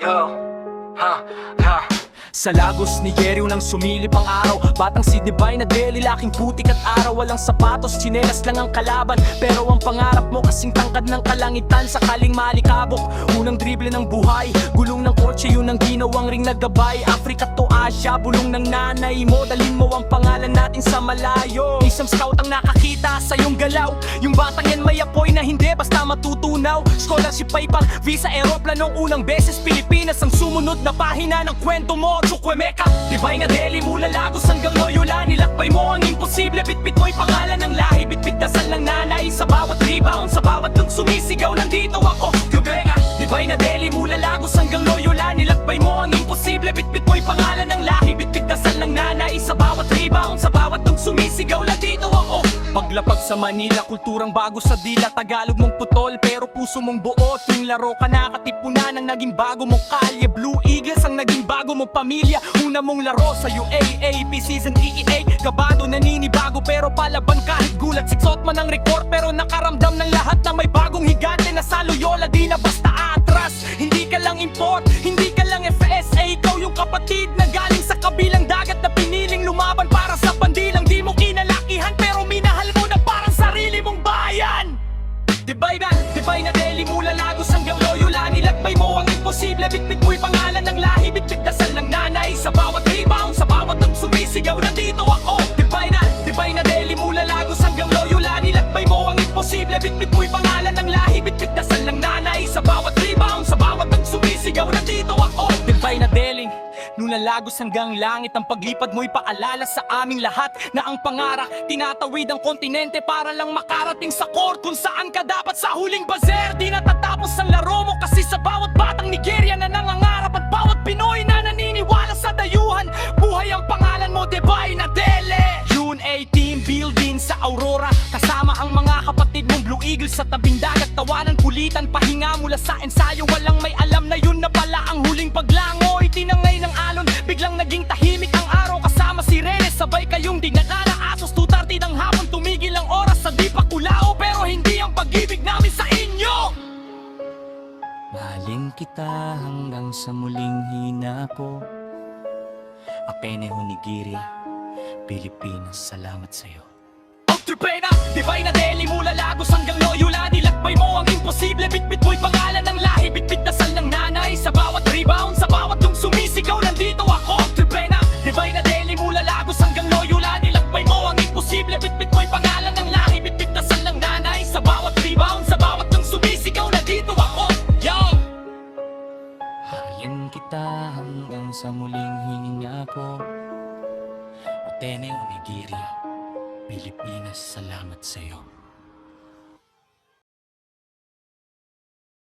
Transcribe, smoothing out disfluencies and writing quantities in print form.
Yo, ha, ha. Sa Lagos ni Jericho nang sumilip ang araw. Batang si Divine na Deli, laking putik at araw. Walang sapatos, tsinelas lang ang kalaban. Pero ang pangarap mo kasing tangkad ng kalangitan. Sakaling malikabok, unang dribble ng buhay. Gulong ng kotse, yun ang ginawang ring naggabay. Africa to Asia, bulong ng nanay mo. Dalin mo ang pangalan natin sa malayo. Isang scout ang nakakita sa iyong galaw. Yung batang yan may apoy na hindi basta matutunaw. Scholarship, PayPal, Visa, Aeroplanong unang beses Pilipinas ang sumunod na pahina ng kwento mo. Chukwemeka, Divine na Deli mula Lagos hanggang Loyola. Nilakbay mo ang imposible, bitbit mo'y pangalan ng lahi. Bitbit dasal ng nanay sa bawat rebound, sa bawat nung sumisigaw. Nandito ako, Chukwemeka, Divine na Deli mula Lagos hanggang Loyola. Nilakbay mo ang imposible, bitbit mo'y pangalan ng lahi. Bitbit dasal ng nanay sa bawat rebound, sa bawat nung sumisigaw. Nandito ako. Paglapag sa Manila, kulturang bago sa dila. Tagalog mong putol, pero puso mong buo. Tuwing laro ka nakatipunan ang naging bago mong kalye. Blue Eagles ang naging bago mong pamilya. Una mong laro sa UAAP season EEA. Kabado naninibago pero palaban kahit gulat. Siksot man ang record pero nakaramdam ng lahat na may bagong higante na sa Loyola. Di na basta atras, hindi ka lang import, hindi ka lang FSA. Ikaw yung kapatid na galing sa kabilang dagat na piniling lumaban para sa bandilang di mo kinalakihan pero minahal mo na parang sarili mong bayan. Divine na Deli mula Lagos hanggang Loyola. Nilakbay mo ang imposible, bitbit mo'y pangalan ng lahi. Bitbit dasal ng nanay sa bawat rebound, sa bawat nang sumisigaw. Nandito ako, Divine na Deli mula Lagos hanggang Loyola. Nilakbay mo ang imposible, bitbit mo'y pangalan ng lahi. Bitbit dasal ng nanay sa bawat rebound, sa bawat nang sumisigaw. Nandito ako, Divine na Deli mula Lagos hanggang langit. Ang paglipad mo'y paalala sa aming lahat na ang pangarap tinatawid ang kontinente para lang makarating sa court kung saan ka dapat sa huling buzzer. Di natatapos ang laro mo kasi sa bawat batang Nigeria na nangangarap at bawat Pinoy na naniniwala sa dayuhan. Buhay ang pangalan mo, Divine na Deli. June 18, building sa Aurora. Kasama ang mga kapatid mong Blue Eagles sa tabing dagat. Tawanan, kulitan, pahinga mula sa ensayo. Walang may alam na yun na pala ang huling paglangoy. Tinangay ng alon, biglang naging tahimik ang araw. Kasama si Rene, sabay kayong dinadala. Asos 2:30 ng hapon, tumigil ang oras sa di pa kulao. Pero hindi ang pag-ibig namin sa inyo. Mahalin kita hanggang sa muling hina ko. Apene Honigiri, Pilipinas, salamat sa'yo. Octopena, Divine na Deli mula Lagos hanggang Loyola. Nilakbay mo ang imposible, bitbit mo'y pangalan ng lahi. Bitbit dasal ng nanay sa bawat rebound, sa bawat nung sumisigaw. Nandito ako, Octopena, Divine na Deli mula Lagos hanggang Loyola. Nilakbay mo ang imposible, bitbit mo'y pangalan ng lahi. Bitbit dasal ng nanay sa bawat rebound, sa bawat nung sumisigaw. Nandito ako, yo! Hayin kita hanggang sa muling hininga ko. Atene Onigiri, Pilipinas, salamat sa'yo.